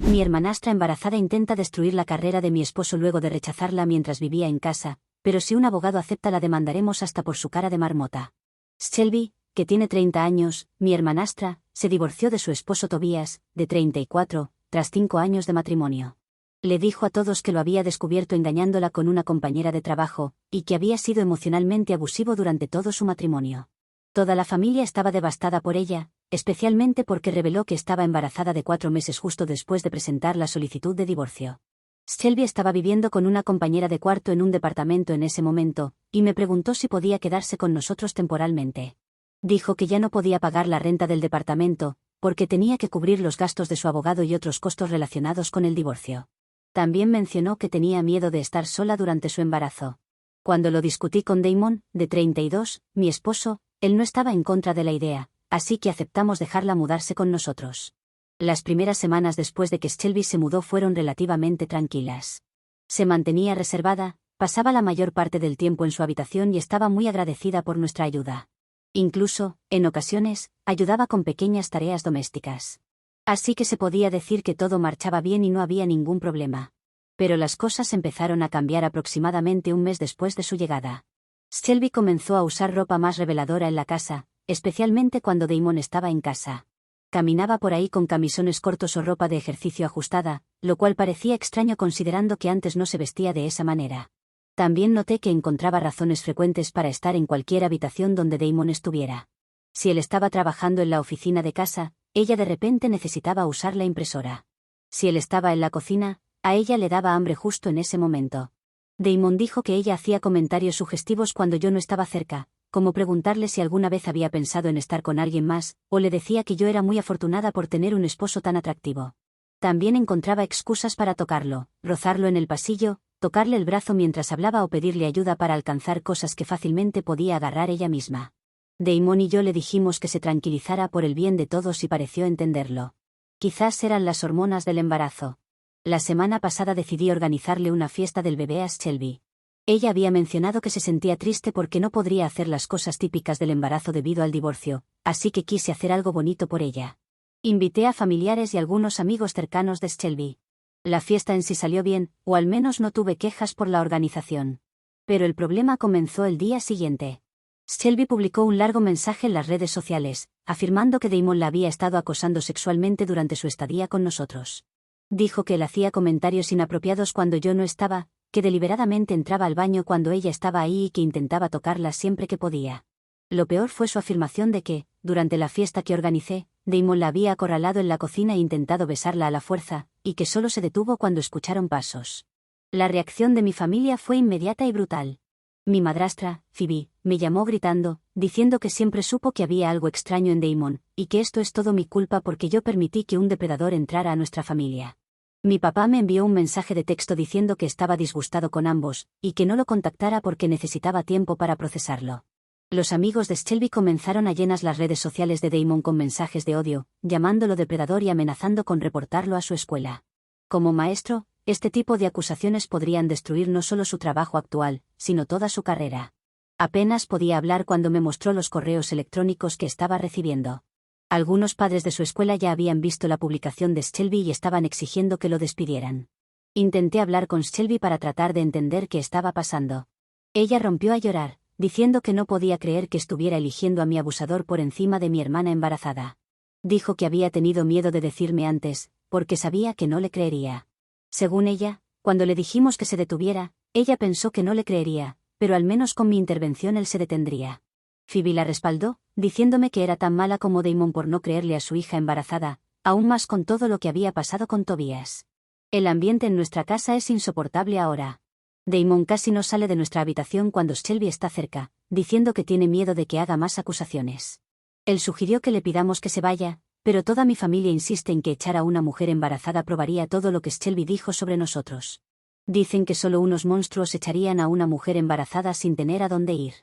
Mi hermanastra embarazada intenta destruir la carrera de mi esposo luego de rechazarla mientras vivía en casa, pero si un abogado acepta la demandaremos hasta por su cara de marmota. Shelby, que tiene 30 años, mi hermanastra, se divorció de su esposo Tobias, de 34, tras 5 años de matrimonio. Le dijo a todos que lo había descubierto engañándola con una compañera de trabajo, y que había sido emocionalmente abusivo durante todo su matrimonio. Toda la familia estaba devastada por ella, especialmente porque reveló que estaba embarazada de 4 meses justo después de presentar la solicitud de divorcio. Shelby estaba viviendo con una compañera de cuarto en un departamento en ese momento, y me preguntó si podía quedarse con nosotros temporalmente. Dijo que ya no podía pagar la renta del departamento, porque tenía que cubrir los gastos de su abogado y otros costos relacionados con el divorcio. También mencionó que tenía miedo de estar sola durante su embarazo. Cuando lo discutí con Damon, de 32, mi esposo, él no estaba en contra de la idea, así que aceptamos dejarla mudarse con nosotros. Las primeras semanas después de que Shelby se mudó fueron relativamente tranquilas. Se mantenía reservada, pasaba la mayor parte del tiempo en su habitación y estaba muy agradecida por nuestra ayuda. Incluso, en ocasiones, ayudaba con pequeñas tareas domésticas. Así que se podía decir que todo marchaba bien y no había ningún problema. Pero las cosas empezaron a cambiar aproximadamente un mes después de su llegada. Shelby comenzó a usar ropa más reveladora en la casa, especialmente cuando Damon estaba en casa. Caminaba por ahí con camisones cortos o ropa de ejercicio ajustada, lo cual parecía extraño considerando que antes no se vestía de esa manera. También noté que encontraba razones frecuentes para estar en cualquier habitación donde Damon estuviera. Si él estaba trabajando en la oficina de casa, ella de repente necesitaba usar la impresora. Si él estaba en la cocina, a ella le daba hambre justo en ese momento. Damon dijo que ella hacía comentarios sugestivos cuando yo no estaba cerca, como preguntarle si alguna vez había pensado en estar con alguien más, o le decía que yo era muy afortunada por tener un esposo tan atractivo. También encontraba excusas para tocarlo, rozarlo en el pasillo, tocarle el brazo mientras hablaba o pedirle ayuda para alcanzar cosas que fácilmente podía agarrar ella misma. Damon y yo le dijimos que se tranquilizara por el bien de todos y pareció entenderlo. Quizás eran las hormonas del embarazo. La semana pasada decidí organizarle una fiesta del bebé a Shelby. Ella había mencionado que se sentía triste porque no podría hacer las cosas típicas del embarazo debido al divorcio, así que quise hacer algo bonito por ella. Invité a familiares y algunos amigos cercanos de Shelby. La fiesta en sí salió bien, o al menos no tuve quejas por la organización. Pero el problema comenzó el día siguiente. Shelby publicó un largo mensaje en las redes sociales, afirmando que Damon la había estado acosando sexualmente durante su estadía con nosotros. Dijo que él hacía comentarios inapropiados cuando yo no estaba, que deliberadamente entraba al baño cuando ella estaba ahí y que intentaba tocarla siempre que podía. Lo peor fue su afirmación de que, durante la fiesta que organicé, Damon la había acorralado en la cocina e intentado besarla a la fuerza, y que solo se detuvo cuando escucharon pasos. La reacción de mi familia fue inmediata y brutal. Mi madrastra, Phoebe, me llamó gritando, diciendo que siempre supo que había algo extraño en Damon, y que esto es todo mi culpa porque yo permití que un depredador entrara a nuestra familia. Mi papá me envió un mensaje de texto diciendo que estaba disgustado con ambos, y que no lo contactara porque necesitaba tiempo para procesarlo. Los amigos de Shelby comenzaron a llenar las redes sociales de Damon con mensajes de odio, llamándolo depredador y amenazando con reportarlo a su escuela. Como maestro, este tipo de acusaciones podrían destruir no solo su trabajo actual, sino toda su carrera. Apenas podía hablar cuando me mostró los correos electrónicos que estaba recibiendo. Algunos padres de su escuela ya habían visto la publicación de Shelby y estaban exigiendo que lo despidieran. Intenté hablar con Shelby para tratar de entender qué estaba pasando. Ella rompió a llorar, diciendo que no podía creer que estuviera eligiendo a mi abusador por encima de mi hermana embarazada. Dijo que había tenido miedo de decirme antes, porque sabía que no le creería. Según ella, cuando le dijimos que se detuviera, ella pensó que no le creería, pero al menos con mi intervención él se detendría. Phoebe la respaldó, diciéndome que era tan mala como Damon por no creerle a su hija embarazada, aún más con todo lo que había pasado con Tobias. El ambiente en nuestra casa es insoportable ahora. Damon casi no sale de nuestra habitación cuando Shelby está cerca, diciendo que tiene miedo de que haga más acusaciones. Él sugirió que le pidamos que se vaya, pero toda mi familia insiste en que echar a una mujer embarazada probaría todo lo que Shelby dijo sobre nosotros. Dicen que solo unos monstruos echarían a una mujer embarazada sin tener a dónde ir.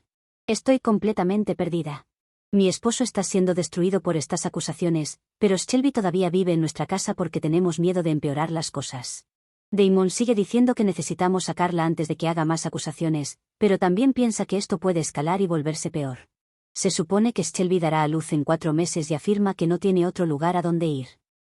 Estoy completamente perdida. Mi esposo está siendo destruido por estas acusaciones, pero Shelby todavía vive en nuestra casa porque tenemos miedo de empeorar las cosas. Damon sigue diciendo que necesitamos sacarla antes de que haga más acusaciones, pero también piensa que esto puede escalar y volverse peor. Se supone que Shelby dará a luz en 4 meses y afirma que no tiene otro lugar a donde ir.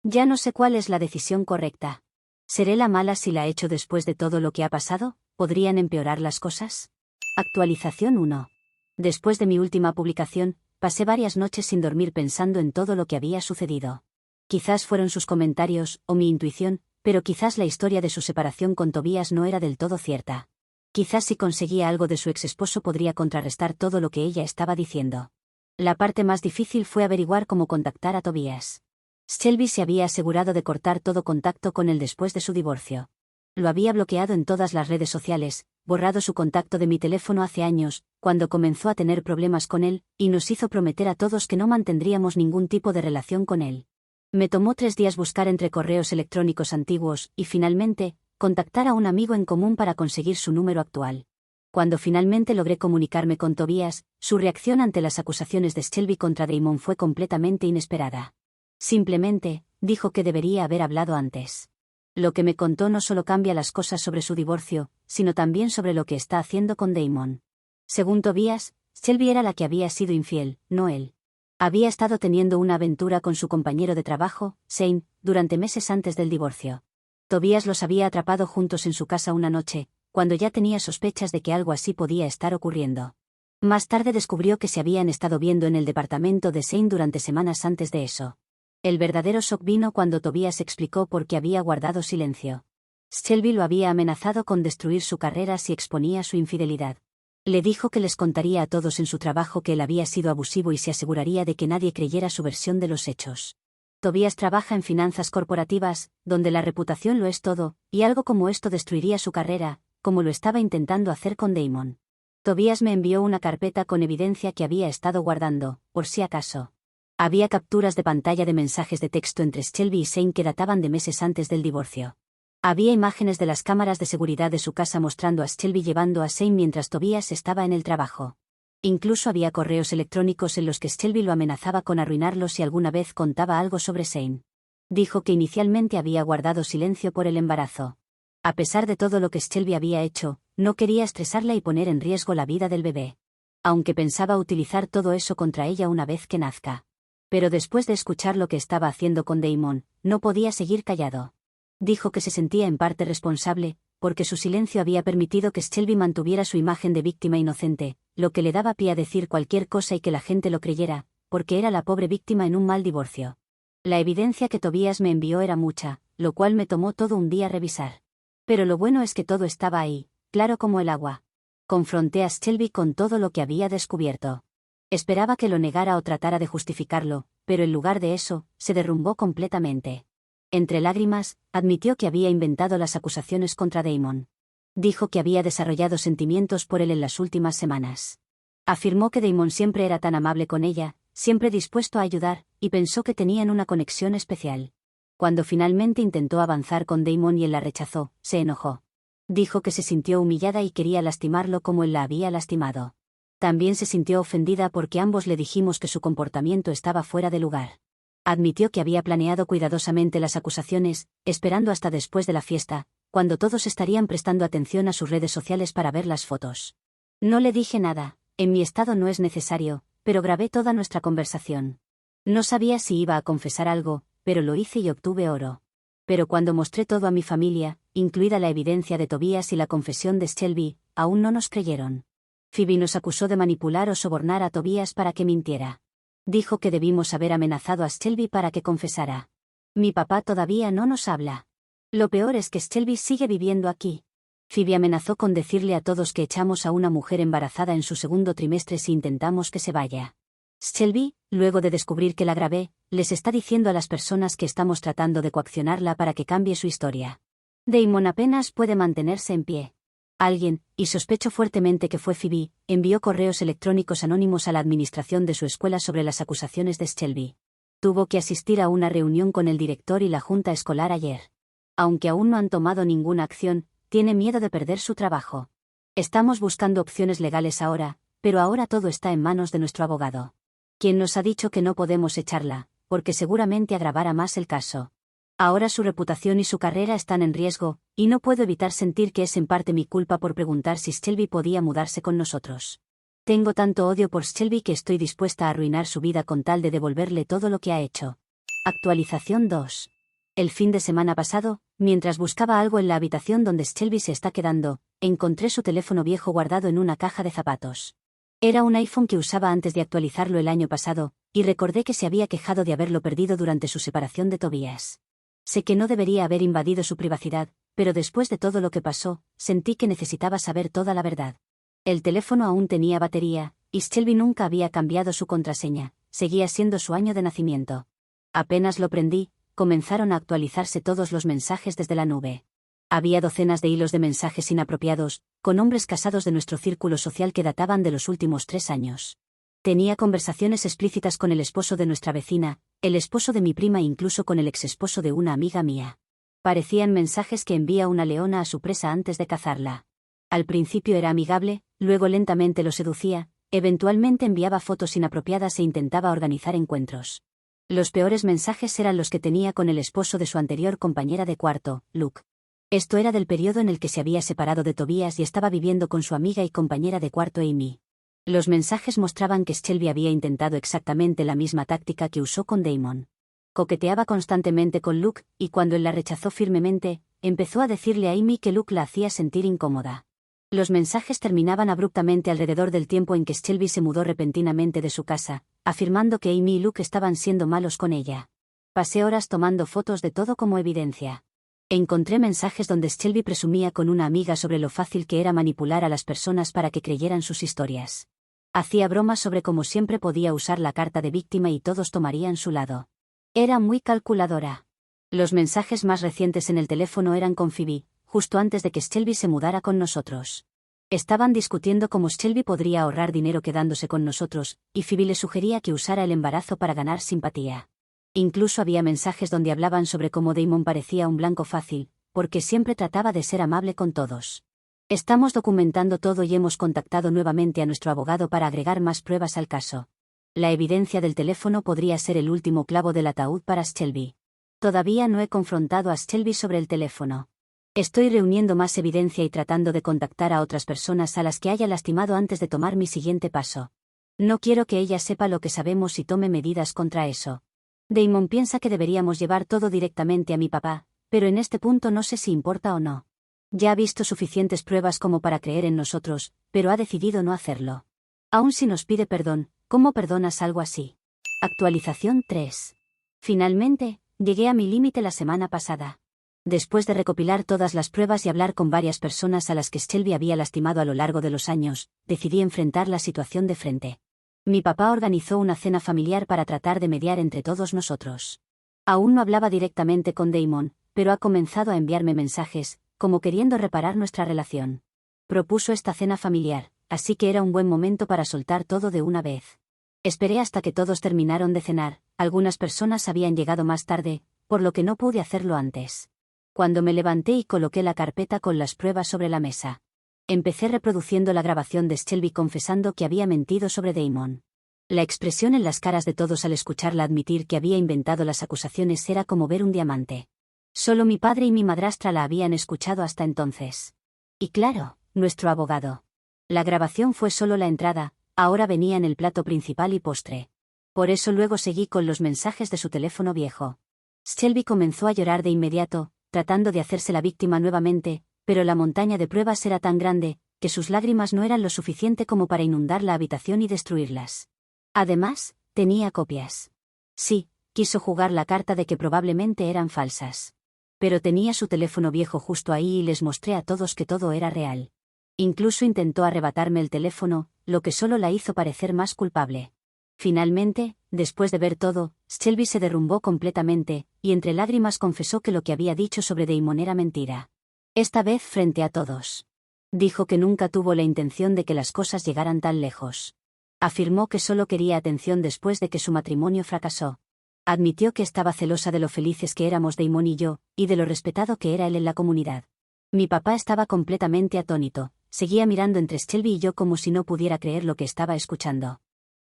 Ya no sé cuál es la decisión correcta. ¿Seré la mala si la echo después de todo lo que ha pasado? ¿Podrían empeorar las cosas? Actualización 1. Después de mi última publicación, pasé varias noches sin dormir pensando en todo lo que había sucedido. Quizás fueron sus comentarios, o mi intuición, pero quizás la historia de su separación con Tobías no era del todo cierta. Quizás si conseguía algo de su exesposo podría contrarrestar todo lo que ella estaba diciendo. La parte más difícil fue averiguar cómo contactar a Tobías. Shelby se había asegurado de cortar todo contacto con él después de su divorcio. Lo había bloqueado en todas las redes sociales, borrado su contacto de mi teléfono hace años, cuando comenzó a tener problemas con él, y nos hizo prometer a todos que no mantendríamos ningún tipo de relación con él. Me tomó 3 días buscar entre correos electrónicos antiguos, y finalmente, contactar a un amigo en común para conseguir su número actual. Cuando finalmente logré comunicarme con Tobías, su reacción ante las acusaciones de Shelby contra Damon fue completamente inesperada. Simplemente, dijo que debería haber hablado antes. Lo que me contó no solo cambia las cosas sobre su divorcio, sino también sobre lo que está haciendo con Damon. Según Tobías, Shelby era la que había sido infiel, no él. Había estado teniendo una aventura con su compañero de trabajo, Shane, durante meses antes del divorcio. Tobías los había atrapado juntos en su casa una noche, cuando ya tenía sospechas de que algo así podía estar ocurriendo. Más tarde descubrió que se habían estado viendo en el departamento de Shane durante semanas antes de eso. El verdadero shock vino cuando Tobías explicó por qué había guardado silencio. Shelby lo había amenazado con destruir su carrera si exponía su infidelidad. Le dijo que les contaría a todos en su trabajo que él había sido abusivo y se aseguraría de que nadie creyera su versión de los hechos. Tobías trabaja en finanzas corporativas, donde la reputación lo es todo, y algo como esto destruiría su carrera, como lo estaba intentando hacer con Damon. Tobías me envió una carpeta con evidencia que había estado guardando, por si acaso. Había capturas de pantalla de mensajes de texto entre Shelby y Shane que databan de meses antes del divorcio. Había imágenes de las cámaras de seguridad de su casa mostrando a Shelby llevando a Shane mientras Tobías estaba en el trabajo. Incluso había correos electrónicos en los que Shelby lo amenazaba con arruinarlo si alguna vez contaba algo sobre Shane. Dijo que inicialmente había guardado silencio por el embarazo. A pesar de todo lo que Shelby había hecho, no quería estresarla y poner en riesgo la vida del bebé. Aunque pensaba utilizar todo eso contra ella una vez que nazca. Pero después de escuchar lo que estaba haciendo con Damon, no podía seguir callado. Dijo que se sentía en parte responsable, porque su silencio había permitido que Shelby mantuviera su imagen de víctima inocente, lo que le daba pie a decir cualquier cosa y que la gente lo creyera, porque era la pobre víctima en un mal divorcio. La evidencia que Tobías me envió era mucha, lo cual me tomó todo un día revisar. Pero lo bueno es que todo estaba ahí, claro como el agua. Confronté a Shelby con todo lo que había descubierto. Esperaba que lo negara o tratara de justificarlo, pero en lugar de eso, se derrumbó completamente. Entre lágrimas, admitió que había inventado las acusaciones contra Damon. Dijo que había desarrollado sentimientos por él en las últimas semanas. Afirmó que Damon siempre era tan amable con ella, siempre dispuesto a ayudar, y pensó que tenían una conexión especial. Cuando finalmente intentó avanzar con Damon y él la rechazó, se enojó. Dijo que se sintió humillada y quería lastimarlo como él la había lastimado. También se sintió ofendida porque ambos le dijimos que su comportamiento estaba fuera de lugar. Admitió que había planeado cuidadosamente las acusaciones, esperando hasta después de la fiesta, cuando todos estarían prestando atención a sus redes sociales para ver las fotos. No le dije nada, en mi estado no es necesario, pero grabé toda nuestra conversación. No sabía si iba a confesar algo, pero lo hice y obtuve oro. Pero cuando mostré todo a mi familia, incluida la evidencia de Tobías y la confesión de Shelby, aún no nos creyeron. Phoebe nos acusó de manipular o sobornar a Tobías para que mintiera. Dijo que debimos haber amenazado a Shelby para que confesara. Mi papá todavía no nos habla. Lo peor es que Shelby sigue viviendo aquí. Phoebe amenazó con decirle a todos que echamos a una mujer embarazada en su segundo trimestre si intentamos que se vaya. Shelby, luego de descubrir que la grabé, les está diciendo a las personas que estamos tratando de coaccionarla para que cambie su historia. Damon apenas puede mantenerse en pie. Alguien, y sospecho fuertemente que fue Phoebe, envió correos electrónicos anónimos a la administración de su escuela sobre las acusaciones de Shelby. Tuvo que asistir a una reunión con el director y la junta escolar ayer. Aunque aún no han tomado ninguna acción, tiene miedo de perder su trabajo. Estamos buscando opciones legales ahora, pero ahora todo está en manos de nuestro abogado. Quien nos ha dicho que no podemos echarla, porque seguramente agravará más el caso. Ahora su reputación y su carrera están en riesgo, y no puedo evitar sentir que es en parte mi culpa por preguntar si Shelby podía mudarse con nosotros. Tengo tanto odio por Shelby que estoy dispuesta a arruinar su vida con tal de devolverle todo lo que ha hecho. Actualización 2. El fin de semana pasado, mientras buscaba algo en la habitación donde Shelby se está quedando, encontré su teléfono viejo guardado en una caja de zapatos. Era un iPhone que usaba antes de actualizarlo el año pasado, y recordé que se había quejado de haberlo perdido durante su separación de Tobias. Sé que no debería haber invadido su privacidad, pero después de todo lo que pasó, sentí que necesitaba saber toda la verdad. El teléfono aún tenía batería, y Shelby nunca había cambiado su contraseña, seguía siendo su año de nacimiento. Apenas lo prendí, comenzaron a actualizarse todos los mensajes desde la nube. Había docenas de hilos de mensajes inapropiados, con hombres casados de nuestro círculo social que databan de los últimos 3 años. Tenía conversaciones explícitas con el esposo de nuestra vecina, el esposo de mi prima e incluso con el exesposo de una amiga mía. Parecían mensajes que envía una leona a su presa antes de cazarla. Al principio era amigable, luego lentamente lo seducía, eventualmente enviaba fotos inapropiadas e intentaba organizar encuentros. Los peores mensajes eran los que tenía con el esposo de su anterior compañera de cuarto, Luke. Esto era del periodo en el que se había separado de Tobias y estaba viviendo con su amiga y compañera de cuarto Amy. Los mensajes mostraban que Shelby había intentado exactamente la misma táctica que usó con Damon. Coqueteaba constantemente con Luke, y cuando él la rechazó firmemente, empezó a decirle a Amy que Luke la hacía sentir incómoda. Los mensajes terminaban abruptamente alrededor del tiempo en que Shelby se mudó repentinamente de su casa, afirmando que Amy y Luke estaban siendo malos con ella. Pasé horas tomando fotos de todo como evidencia. Encontré mensajes donde Shelby presumía con una amiga sobre lo fácil que era manipular a las personas para que creyeran sus historias. Hacía bromas sobre cómo siempre podía usar la carta de víctima y todos tomarían su lado. Era muy calculadora. Los mensajes más recientes en el teléfono eran con Phoebe, justo antes de que Shelby se mudara con nosotros. Estaban discutiendo cómo Shelby podría ahorrar dinero quedándose con nosotros, y Phoebe le sugería que usara el embarazo para ganar simpatía. Incluso había mensajes donde hablaban sobre cómo Damon parecía un blanco fácil, porque siempre trataba de ser amable con todos. Estamos documentando todo y hemos contactado nuevamente a nuestro abogado para agregar más pruebas al caso. La evidencia del teléfono podría ser el último clavo del ataúd para Shelby. Todavía no he confrontado a Shelby sobre el teléfono. Estoy reuniendo más evidencia y tratando de contactar a otras personas a las que haya lastimado antes de tomar mi siguiente paso. No quiero que ella sepa lo que sabemos y tome medidas contra eso. Damon piensa que deberíamos llevar todo directamente a mi papá, pero en este punto no sé si importa o no. Ya ha visto suficientes pruebas como para creer en nosotros, pero ha decidido no hacerlo. Aun si nos pide perdón, ¿cómo perdonas algo así? Actualización 3. Finalmente, llegué a mi límite la semana pasada. Después de recopilar todas las pruebas y hablar con varias personas a las que Shelby había lastimado a lo largo de los años, decidí enfrentar la situación de frente. Mi papá organizó una cena familiar para tratar de mediar entre todos nosotros. Aún no hablaba directamente con Damon, pero ha comenzado a enviarme mensajes, como queriendo reparar nuestra relación. Propuso esta cena familiar, así que era un buen momento para soltar todo de una vez. Esperé hasta que todos terminaron de cenar, algunas personas habían llegado más tarde, por lo que no pude hacerlo antes. Cuando me levanté y coloqué la carpeta con las pruebas sobre la mesa. Empecé reproduciendo la grabación de Shelby confesando que había mentido sobre Damon. La expresión en las caras de todos al escucharla admitir que había inventado las acusaciones era como ver un diamante. Solo mi padre y mi madrastra la habían escuchado hasta entonces. Y claro, nuestro abogado. La grabación fue solo la entrada, ahora venía en el plato principal y postre. Por eso luego seguí con los mensajes de su teléfono viejo. Shelby comenzó a llorar de inmediato, tratando de hacerse la víctima nuevamente, pero la montaña de pruebas era tan grande, que sus lágrimas no eran lo suficiente como para inundar la habitación y destruirlas. Además, tenía copias. Sí, quiso jugar la carta de que probablemente eran falsas. Pero tenía su teléfono viejo justo ahí y les mostré a todos que todo era real. Incluso intentó arrebatarme el teléfono, lo que solo la hizo parecer más culpable. Finalmente, después de ver todo, Shelby se derrumbó completamente, y entre lágrimas confesó que lo que había dicho sobre Damon era mentira. Esta vez frente a todos. Dijo que nunca tuvo la intención de que las cosas llegaran tan lejos. Afirmó que solo quería atención después de que su matrimonio fracasó. Admitió que estaba celosa de lo felices que éramos Damon y yo, y de lo respetado que era él en la comunidad. Mi papá estaba completamente atónito, seguía mirando entre Shelby y yo como si no pudiera creer lo que estaba escuchando.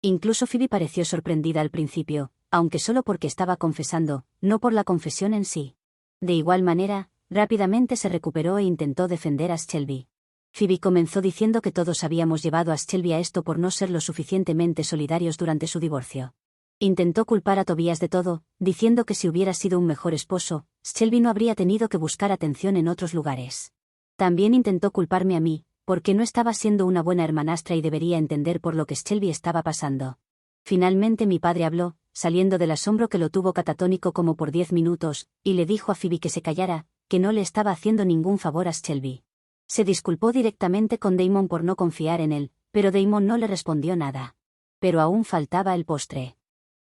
Incluso Phoebe pareció sorprendida al principio, aunque solo porque estaba confesando, no por la confesión en sí. De igual manera, rápidamente se recuperó e intentó defender a Shelby. Phoebe comenzó diciendo que todos habíamos llevado a Shelby a esto por no ser lo suficientemente solidarios durante su divorcio. Intentó culpar a Tobias de todo, diciendo que si hubiera sido un mejor esposo, Shelby no habría tenido que buscar atención en otros lugares. También intentó culparme a mí, porque no estaba siendo una buena hermanastra y debería entender por lo que Shelby estaba pasando. Finalmente mi padre habló, saliendo del asombro que lo tuvo catatónico como por 10 minutos, y le dijo a Phoebe que se callara, que no le estaba haciendo ningún favor a Shelby. Se disculpó directamente con Damon por no confiar en él, pero Damon no le respondió nada. Pero aún faltaba el postre.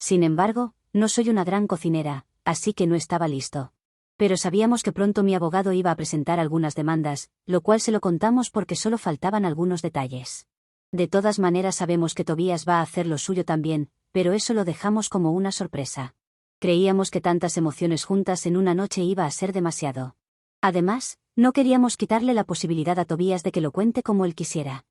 Sin embargo, no soy una gran cocinera, así que no estaba listo. Pero sabíamos que pronto mi abogado iba a presentar algunas demandas, lo cual se lo contamos porque solo faltaban algunos detalles. De todas maneras sabemos que Tobias va a hacer lo suyo también, pero eso lo dejamos como una sorpresa. Creíamos que tantas emociones juntas en una noche iba a ser demasiado. Además, no queríamos quitarle la posibilidad a Tobias de que lo cuente como él quisiera.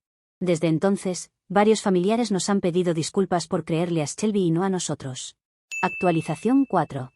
Desde entonces, varios familiares nos han pedido disculpas por creerle a Shelby y no a nosotros. Actualización 4.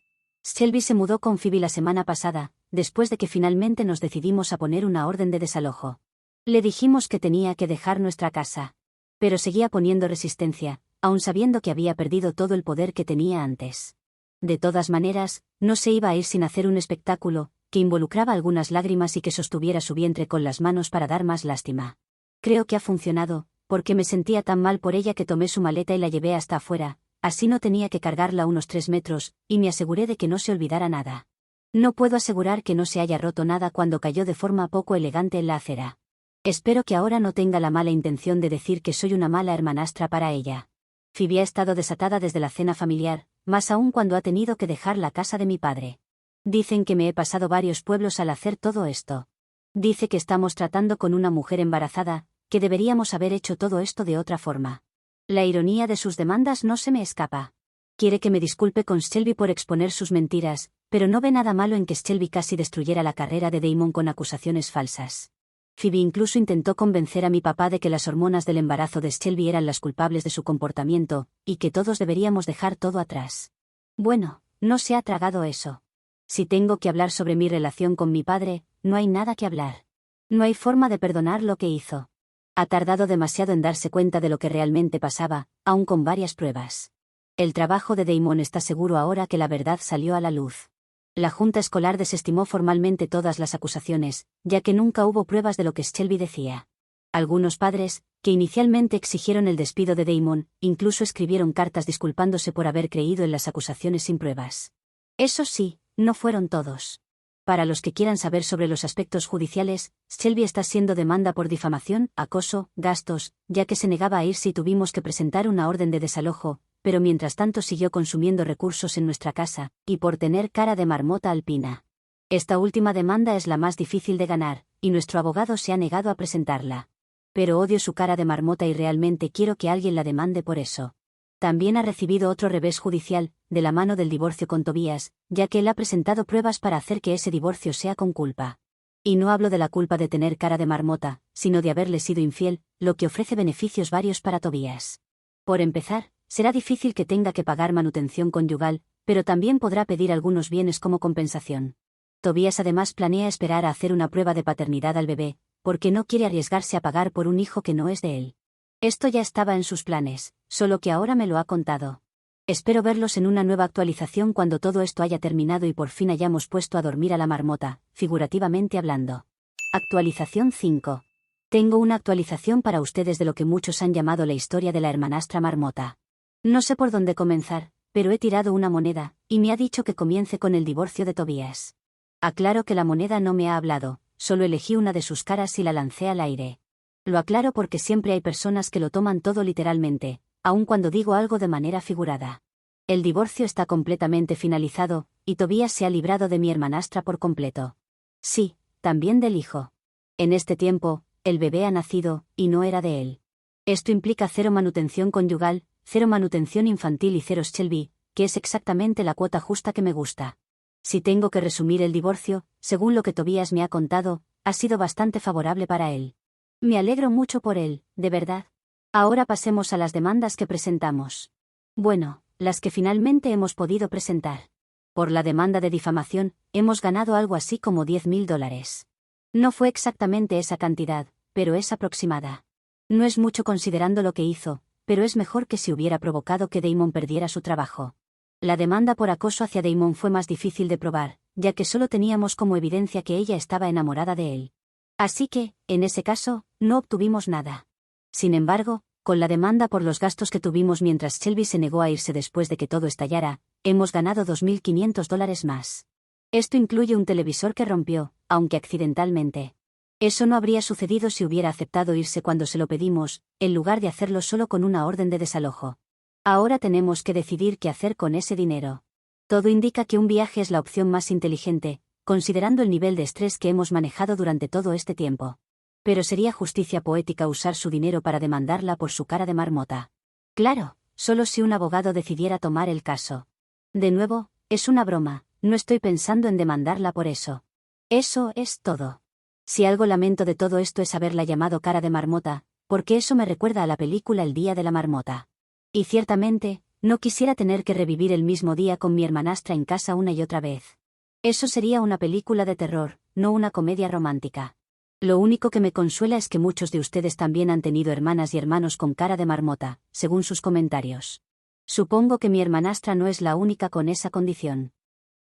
Shelby se mudó con Phoebe la semana pasada, después de que finalmente nos decidimos a poner una orden de desalojo. Le dijimos que tenía que dejar nuestra casa. Pero seguía poniendo resistencia, aun sabiendo que había perdido todo el poder que tenía antes. De todas maneras, no se iba a ir sin hacer un espectáculo, que involucraba algunas lágrimas y que sostuviera su vientre con las manos para dar más lástima. Creo que ha funcionado, porque me sentía tan mal por ella que tomé su maleta y la llevé hasta afuera, así no tenía que cargarla unos 3 metros, y me aseguré de que no se olvidara nada. No puedo asegurar que no se haya roto nada cuando cayó de forma poco elegante en la acera. Espero que ahora no tenga la mala intención de decir que soy una mala hermanastra para ella. Phoebe ha estado desatada desde la cena familiar, más aún cuando ha tenido que dejar la casa de mi padre. Dicen que me he pasado varios pueblos al hacer todo esto. Dice que estamos tratando con una mujer embarazada, que deberíamos haber hecho todo esto de otra forma. La ironía de sus demandas no se me escapa. Quiere que me disculpe con Shelby por exponer sus mentiras, pero no ve nada malo en que Shelby casi destruyera la carrera de Damon con acusaciones falsas. Phoebe incluso intentó convencer a mi papá de que las hormonas del embarazo de Shelby eran las culpables de su comportamiento, y que todos deberíamos dejar todo atrás. Bueno, no se ha tragado eso. Si tengo que hablar sobre mi relación con mi padre, no hay nada que hablar. No hay forma de perdonar lo que hizo. Ha tardado demasiado en darse cuenta de lo que realmente pasaba, aun con varias pruebas. El trabajo de Damon está seguro ahora que la verdad salió a la luz. La junta escolar desestimó formalmente todas las acusaciones, ya que nunca hubo pruebas de lo que Shelby decía. Algunos padres, que inicialmente exigieron el despido de Damon, incluso escribieron cartas disculpándose por haber creído en las acusaciones sin pruebas. Eso sí, no fueron todos. Para los que quieran saber sobre los aspectos judiciales, Shelby está siendo demanda por difamación, acoso, gastos, ya que se negaba a irse y tuvimos que presentar una orden de desalojo, pero mientras tanto siguió consumiendo recursos en nuestra casa, y por tener cara de marmota alpina. Esta última demanda es la más difícil de ganar, y nuestro abogado se ha negado a presentarla. Pero odio su cara de marmota y realmente quiero que alguien la demande por eso. También ha recibido otro revés judicial, de la mano del divorcio con Tobias, ya que él ha presentado pruebas para hacer que ese divorcio sea con culpa. Y no hablo de la culpa de tener cara de marmota, sino de haberle sido infiel, lo que ofrece beneficios varios para Tobias. Por empezar, será difícil que tenga que pagar manutención conyugal, pero también podrá pedir algunos bienes como compensación. Tobias además planea esperar a hacer una prueba de paternidad al bebé, porque no quiere arriesgarse a pagar por un hijo que no es de él. Esto ya estaba en sus planes, solo que ahora me lo ha contado. Espero verlos en una nueva actualización cuando todo esto haya terminado y por fin hayamos puesto a dormir a la marmota, figurativamente hablando. Actualización 5. Tengo una actualización para ustedes de lo que muchos han llamado la historia de la hermanastra marmota. No sé por dónde comenzar, pero he tirado una moneda, y me ha dicho que comience con el divorcio de Tobias. Aclaro que la moneda no me ha hablado, solo elegí una de sus caras y la lancé al aire. Lo aclaro porque siempre hay personas que lo toman todo literalmente, aun cuando digo algo de manera figurada. El divorcio está completamente finalizado, y Tobias se ha librado de mi hermanastra por completo. Sí, también del hijo. En este tiempo, el bebé ha nacido, y no era de él. Esto implica 0 manutención conyugal, 0 manutención infantil y 0 Shelby, que es exactamente la cuota justa que me gusta. Si tengo que resumir el divorcio, según lo que Tobias me ha contado, ha sido bastante favorable para él. Me alegro mucho por él, de verdad. Ahora pasemos a las demandas que presentamos. Bueno, las que finalmente hemos podido presentar. Por la demanda de difamación, hemos ganado algo así como $10,000. No fue exactamente esa cantidad, pero es aproximada. No es mucho considerando lo que hizo, pero es mejor que si hubiera provocado que Damon perdiera su trabajo. La demanda por acoso hacia Damon fue más difícil de probar, ya que solo teníamos como evidencia que ella estaba enamorada de él. Así que, en ese caso, no obtuvimos nada. Sin embargo, con la demanda por los gastos que tuvimos mientras Shelby se negó a irse después de que todo estallara, hemos ganado $2.500 más. Esto incluye un televisor que rompió, aunque accidentalmente. Eso no habría sucedido si hubiera aceptado irse cuando se lo pedimos, en lugar de hacerlo solo con una orden de desalojo. Ahora tenemos que decidir qué hacer con ese dinero. Todo indica que un viaje es la opción más inteligente, considerando el nivel de estrés que hemos manejado durante todo este tiempo. Pero sería justicia poética usar su dinero para demandarla por su cara de marmota. Claro, solo si un abogado decidiera tomar el caso. De nuevo, es una broma, no estoy pensando en demandarla por eso. Eso es todo. Si algo lamento de todo esto es haberla llamado cara de marmota, porque eso me recuerda a la película El Día de la Marmota. Y ciertamente, no quisiera tener que revivir el mismo día con mi hermanastra en casa una y otra vez. Eso sería una película de terror, no una comedia romántica. Lo único que me consuela es que muchos de ustedes también han tenido hermanas y hermanos con cara de marmota, según sus comentarios. Supongo que mi hermanastra no es la única con esa condición.